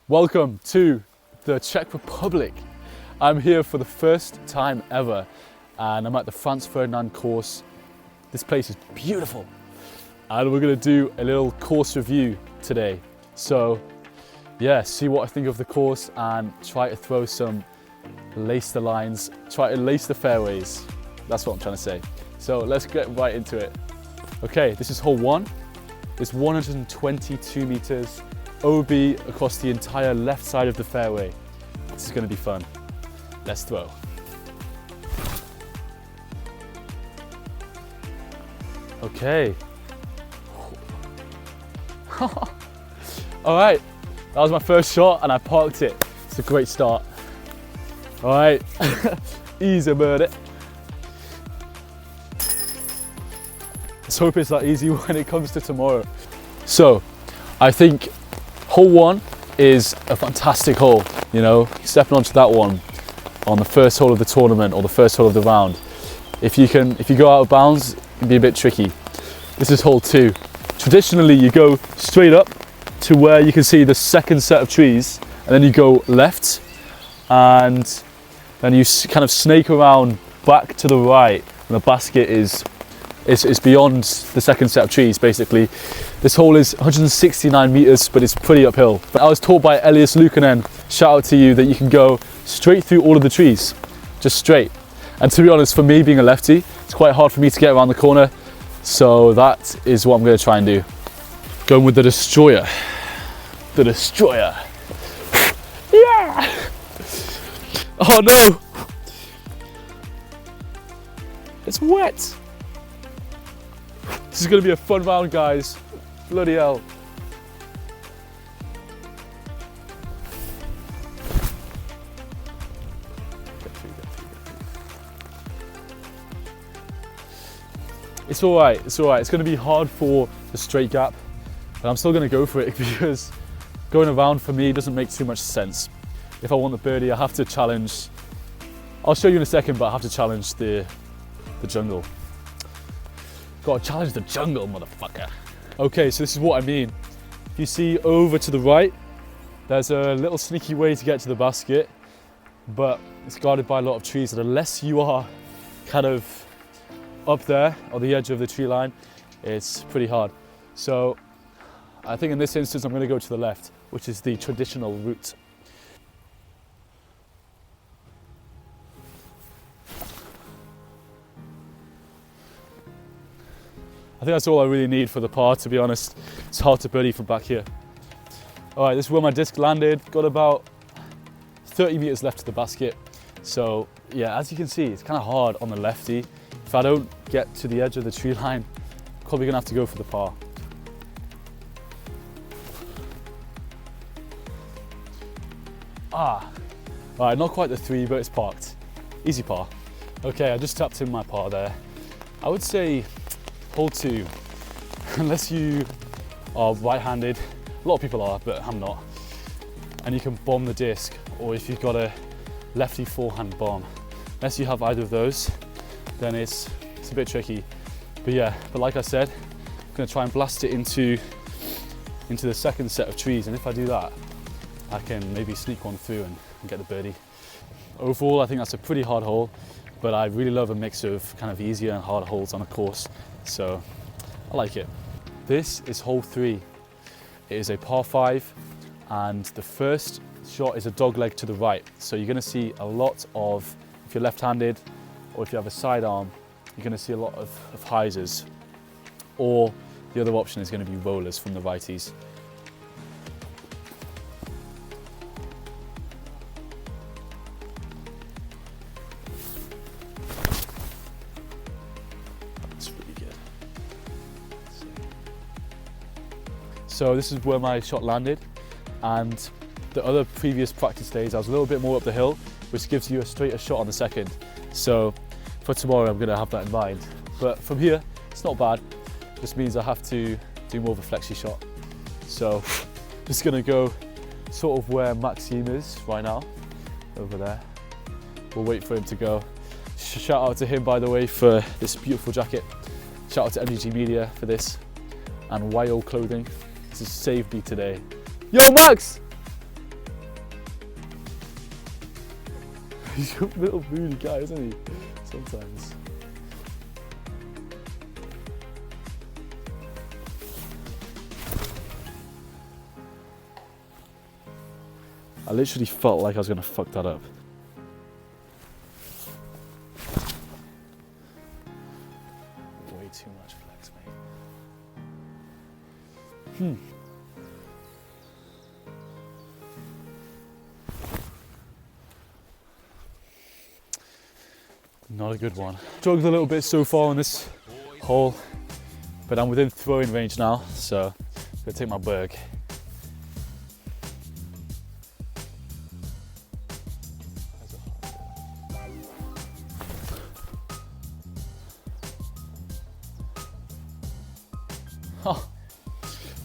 Welcome to the Czech Republic. I'm here for the first time ever and I'm at the Franz Ferdinand course. This place is beautiful and we're going to do a little course review today. So yeah, see what I think of the course and try to throw some lace the lines, try to lace the fairways. That's what I'm trying to say. So let's get right into it. Okay, this is hole 1. It's 122 meters. OB across the entire left side of the fairway. This is going to be fun. Let's throw. Okay. All right, that was my first shot and I parked it. It's a great start. All right, easy birdie. Let's hope it's that easy when it comes to tomorrow. So, I think hole 1 is a fantastic hole, you know, stepping onto that one on the first hole of the tournament or the first hole of the round. If you go out of bounds, it can be a bit tricky. This is hole 2. Traditionally, you go straight up to where you can see the second set of trees, and then you go left, and then you kind of snake around back to the right, and the basket is beyond the second set of trees, basically. This hole is 169 meters, but it's pretty uphill. But I was taught by Elias Lukanen, shout out to you, that you can go straight through all of the trees, just straight. And to be honest, for me being a lefty, it's quite hard for me to get around the corner. So that is what I'm going to try and do. Going with the destroyer. The destroyer. Yeah! Oh no! It's wet! This is going to be a fun round, guys. Bloody hell. It's all right, it's all right. It's going to be hard for the straight gap, but I'm still going to go for it because going around for me doesn't make too much sense. If I want the birdie, I have to challenge. I'll show you in a second, but I have to challenge the jungle. Gotta challenge the jungle, motherfucker. Okay, so this is what I mean. If you see over to the right, there's a little sneaky way to get to the basket, but it's guarded by a lot of trees, and unless you are kind of up there on the edge of the tree line, it's pretty hard. So I think in this instance, I'm gonna go to the left, which is the traditional route. I think that's all I really need for the par, to be honest. It's hard to birdie from back here. All right, this is where my disc landed. Got about 30 meters left to the basket. So yeah, as you can see, it's kind of hard on the lefty. If I don't get to the edge of the tree line, I'm probably gonna have to go for the par. All right, not quite the 3, but it's parked. Easy par. Okay, I just tapped in my par there. I would say hole 2, unless you are right-handed, a lot of people are, but I'm not, and you can bomb the disc, or if you've got a lefty forehand bomb, unless you have either of those, then it's a bit tricky. But yeah, but like I said, I'm gonna try and blast it into the second set of trees, and if I do that, I can maybe sneak one through and get the birdie. Overall, I think that's a pretty hard hole, but I really love a mix of kind of easier and harder holes on a course, so I like it. This is hole 3. It is a par 5, and the first shot is a dog leg to the right. So you're gonna see a lot of, if you're left-handed or if you have a sidearm, you're gonna see a lot of hyzers, or the other option is gonna be rollers from the righties. So this is where my shot landed, and the other previous practice days I was a little bit more up the hill, which gives you a straighter shot on the second. So for tomorrow I'm going to have that in mind. But from here, it's not bad. It just means I have to do more of a flexi shot. So just going to go sort of where Maxime is right now, over there. We'll wait for him to go. Shout out to him, by the way, for this beautiful jacket. Shout out to MGG Media for this, and YO Clothing. This has saved me today. Yo, Max! He's a little moody guy, isn't he? Sometimes. I literally felt like I was gonna fuck that up. Way too much flex, mate. Not a good one. Struggled a little bit so far on this hole, but I'm within throwing range now, so I'm gonna take my berg. Oh.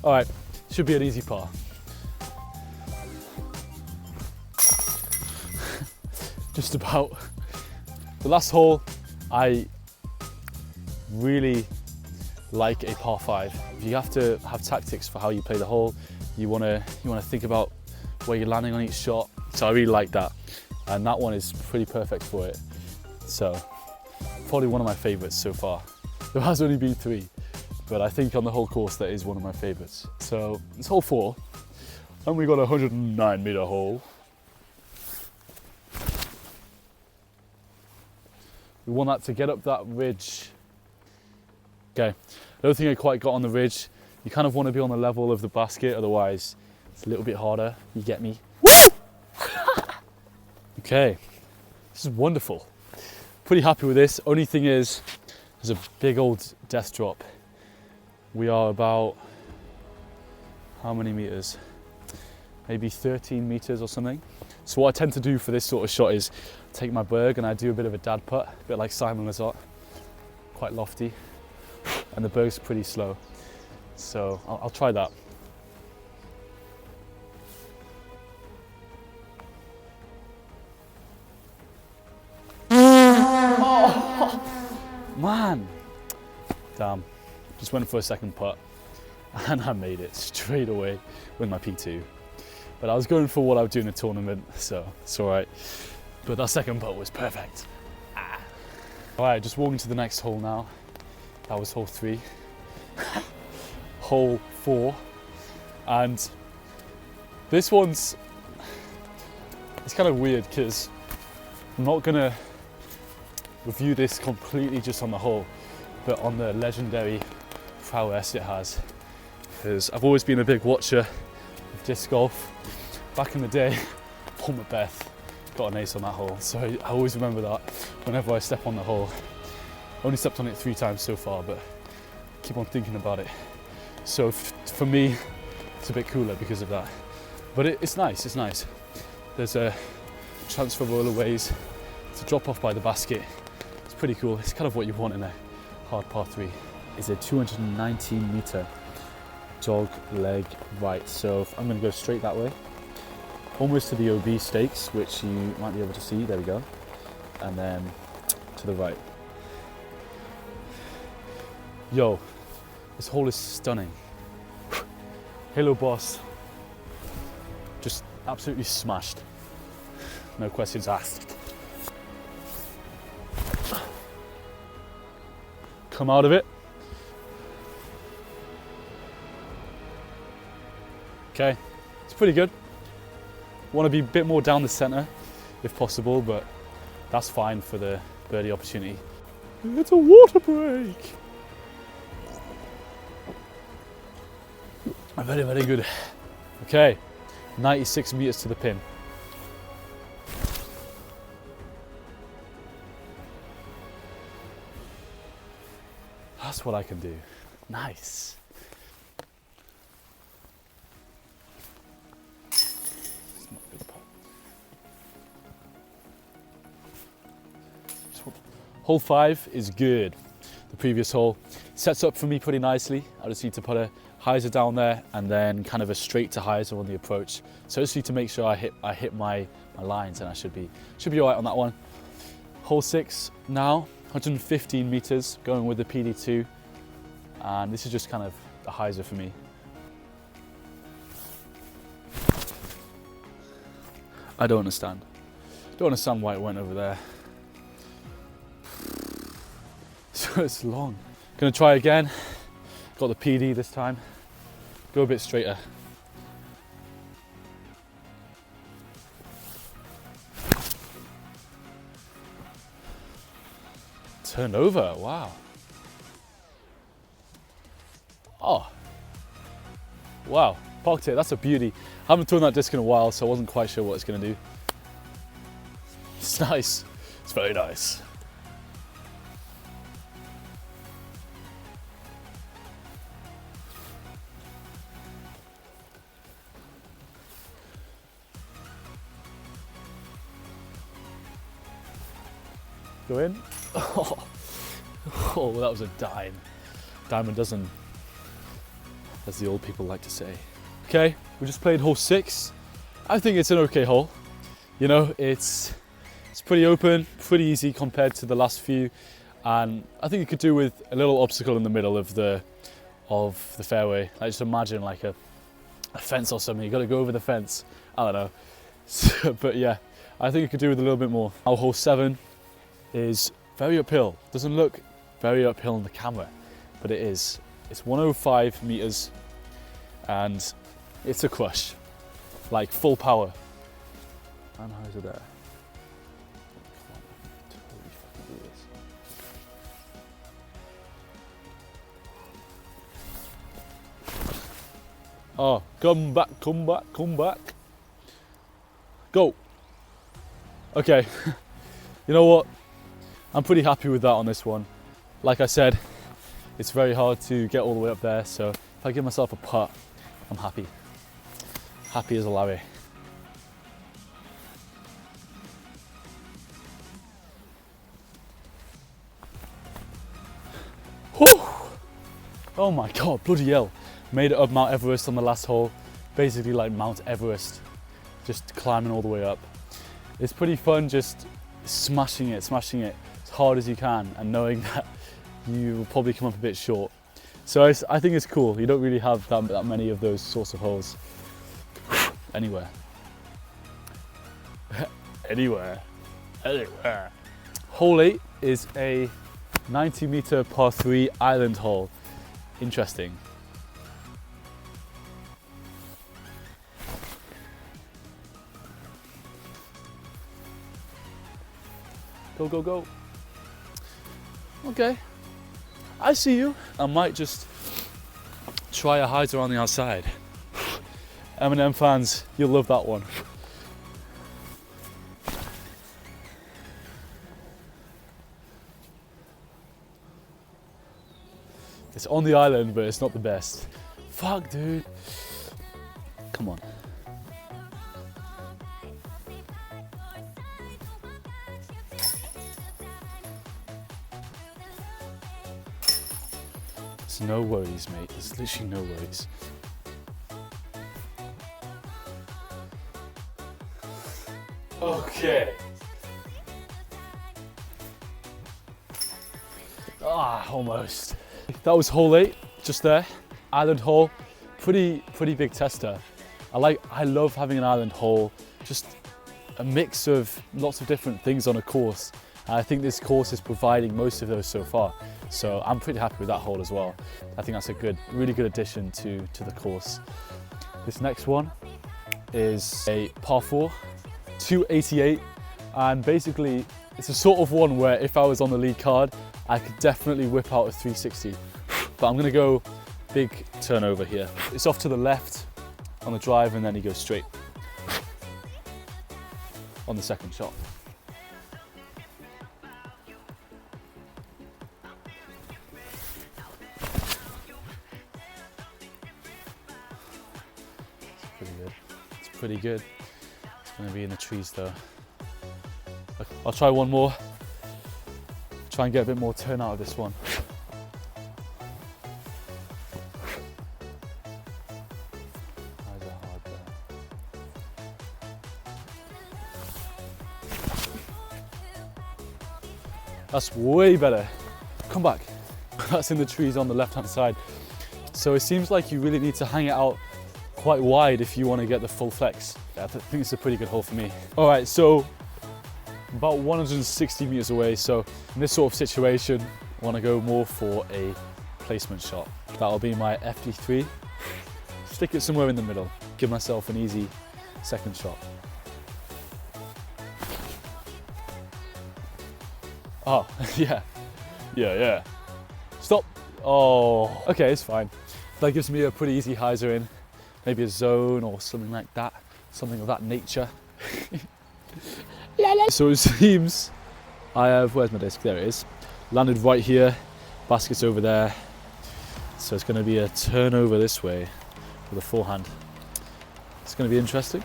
All right, should be an easy par. Just about. The last hole, I really like a par 5. You have to have tactics for how you play the hole. You wanna think about where you're landing on each shot. So I really like that, and that one is pretty perfect for it. So probably one of my favorites so far. There has only been 3, but I think on the whole course that is one of my favorites. So it's hole 4, and we got a 109-meter hole. We want that to get up that ridge. Okay, I don't think I quite got on the ridge. You kind of want to be on the level of the basket, otherwise it's a little bit harder. You get me? Okay, this is wonderful. Pretty happy with this. Only thing is, there's a big old death drop. We are about, how many meters? Maybe 13 meters or something. So what I tend to do for this sort of shot is take my berg and I do a bit of a dad putt, a bit like Simon Lizotte, quite lofty, and the berg's pretty slow. So I'll try that. Oh, man, damn, just went for a second putt and I made it straight away with my P2. But I was going for what I would do in a tournament, so it's all right. But that second putt was perfect. All right, just walking to the next hole now. That was hole 3. Hole 4. And this one's, it's kind of weird because I'm not gonna review this completely just on the hole, but on the legendary prowess it has. Because I've always been a big watcher of disc golf. Back in the day, Paul Macbeth got an ace on that hole, so I always remember that whenever I step on the hole. Only stepped on it 3 times so far, but keep on thinking about it. So for me, it's a bit cooler because of that. But it's nice, it's nice. There's a transfer rollerways to drop off by the basket. It's pretty cool. It's kind of what you want in a hard par 3. It's a 219-meter jog leg right. So I'm going to go straight that way, almost to the OB stakes, which you might be able to see. There we go. And then to the right. Yo, this hole is stunning. Halo Boss, just absolutely smashed. No questions asked. Come out of it. Okay, it's pretty good. Want to be a bit more down the center if possible, but that's fine for the birdie opportunity. It's a water break. Very, very good. Okay, 96 meters to the pin. That's what I can do. Nice. Hole 5 is good. The previous hole sets up for me pretty nicely. I just need to put a hyzer down there and then kind of a straight to hyzer on the approach. So I just need to make sure I hit my lines, and I should be all right on that one. Hole 6 now, 115 meters, going with the PD2, and this is just kind of a hyzer for me. I don't understand. Don't understand why it went over there. So it's long. Gonna try again. Got the PD this time. Go a bit straighter. Turned over, wow. Oh, wow, parked it, that's a beauty. I haven't thrown that disc in a while, so I wasn't quite sure what it's gonna do. It's nice, it's very nice. Go in. Oh, that was a dime. Dime a dozen, as the old people like to say. Okay, we just played hole 6. I think it's an okay hole. You know, it's pretty open, pretty easy compared to the last few, and I think you could do with a little obstacle in the middle of the fairway. Like, just imagine like a fence or something. You got to go over the fence. I don't know, but yeah, I think you could do with a little bit more. Our hole 7 is very uphill. Doesn't look very uphill on the camera, but it is. It's 105 meters and it's a crush, like full power. And how's it there? Oh, come back, come back, come back. Go. Okay, you know what? I'm pretty happy with that on this one. Like I said, it's very hard to get all the way up there, so if I give myself a putt, I'm happy. Happy as a Larry. Whew. Oh my God, bloody hell. Made it up Mount Everest on the last hole. Basically like Mount Everest, just climbing all the way up. It's pretty fun just smashing it as hard as you can and knowing that you will probably come up a bit short. So I think it's cool. You don't really have that many of those sorts of holes anywhere. Anywhere. Hole 8 is a 90-meter par 3 island hole. Interesting. Go, go, go. Okay, I see you. I might just try a hyzer on the outside. Eminem fans, you'll love that one. It's on the island, but it's not the best. Fuck, dude. Come on. There's no worries, mate. There's literally no worries. Okay. Almost. That was hole 8, just there. Island hole, pretty big tester. I love having an island hole, just a mix of lots of different things on a course. And I think this course is providing most of those so far. So I'm pretty happy with that hole as well. I think that's a really good addition to the course. This next one is a par 4, 288, and basically it's a sort of one where if I was on the lead card, I could definitely whip out a 360. But I'm gonna go big turnover here. It's off to the left on the drive and then he goes straight on the second shot. It's pretty good. It's gonna be in the trees though. I'll try one more. Try and get a bit more turn out of this one. Eyes are hard there. That's way better. Come back. That's in the trees on the left-hand side. So it seems like you really need to hang it out quite wide if you want to get the full flex. Yeah, I think it's a pretty good hole for me. All right, so about 160 meters away. So in this sort of situation, I want to go more for a placement shot. That'll be my FD3. Stick it somewhere in the middle. Give myself an easy second shot. Oh, yeah. Stop. Oh, okay, it's fine. That gives me a pretty easy hyzer in. Maybe a zone or something like that. Something of that nature. So it seems I have, where's my disc? There it is. Landed right here, basket's over there. So it's gonna be a turnover this way with a forehand. It's gonna be interesting.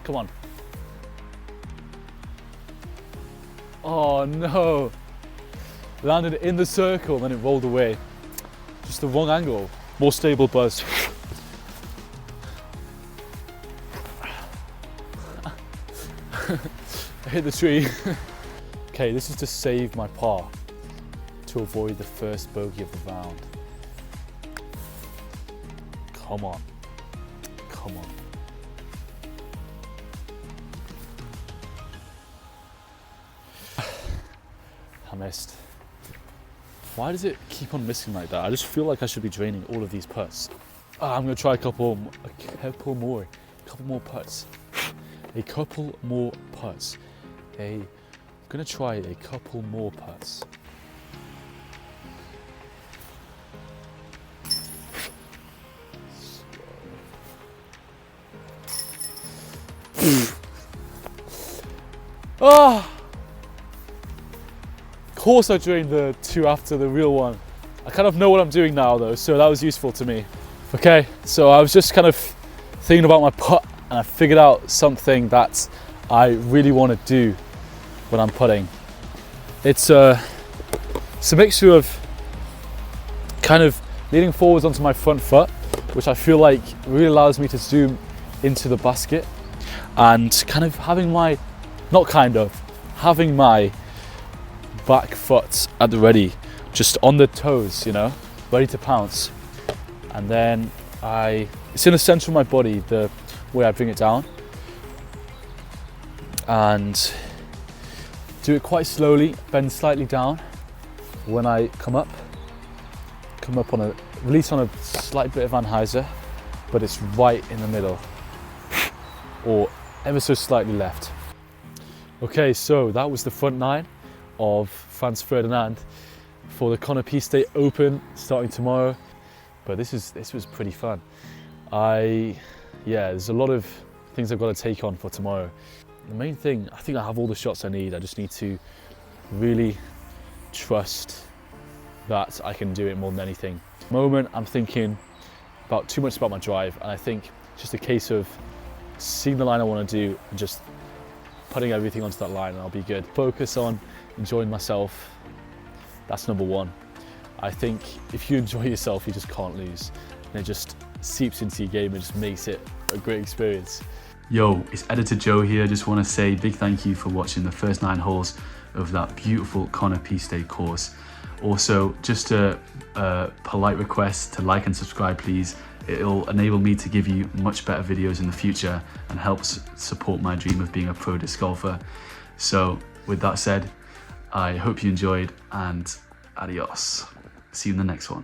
Come on. Oh no. Landed in the circle, then it rolled away. Just the wrong angle. More stable buzz. I hit the tree. Okay, this is to save my par, to avoid the first bogey of the round. Come on. Come on. I missed. Why does it keep on missing like that? I just feel like I should be draining all of these putts. I'm gonna try a couple more putts. A couple more putts. I'm gonna try a couple more putts. Ah! Of course I drained the two after the real one. I kind of know what I'm doing now though, so that was useful to me. Okay, so I was just kind of thinking about my putt and I figured out something that I really want to do when I'm putting. It's a mixture of kind of leaning forwards onto my front foot, which I feel like really allows me to zoom into the basket, and kind of having my back foot at the ready, just on the toes, you know, ready to pounce. And then it's in the center of my body, the way I bring it down, and do it quite slowly, bend slightly down. When I come up on a release on a slight bit of anhyzer, but it's right in the middle, or ever so slightly left. Okay, so that was the front nine of Franz Ferdinand for the Konopiście Open starting tomorrow. But this was pretty fun. There's a lot of things I've got to take on for tomorrow. The main thing, I think I have all the shots I need. I just need to really trust that I can do it more than anything. At the moment, I'm thinking too much about my drive, and I think it's just a case of seeing the line I want to do and just putting everything onto that line and I'll be good. Focus on enjoying myself. That's number one. I think if you enjoy yourself, you just can't lose. And it just seeps into your game and just makes it a great experience. Yo, it's Editor Joe here. Just want to say a big thank you for watching the first 9 holes of that beautiful Konopiście course. Also, just a polite request to like and subscribe, please. It'll enable me to give you much better videos in the future and helps support my dream of being a pro disc golfer. So with that said, I hope you enjoyed, and adios. See you in the next one.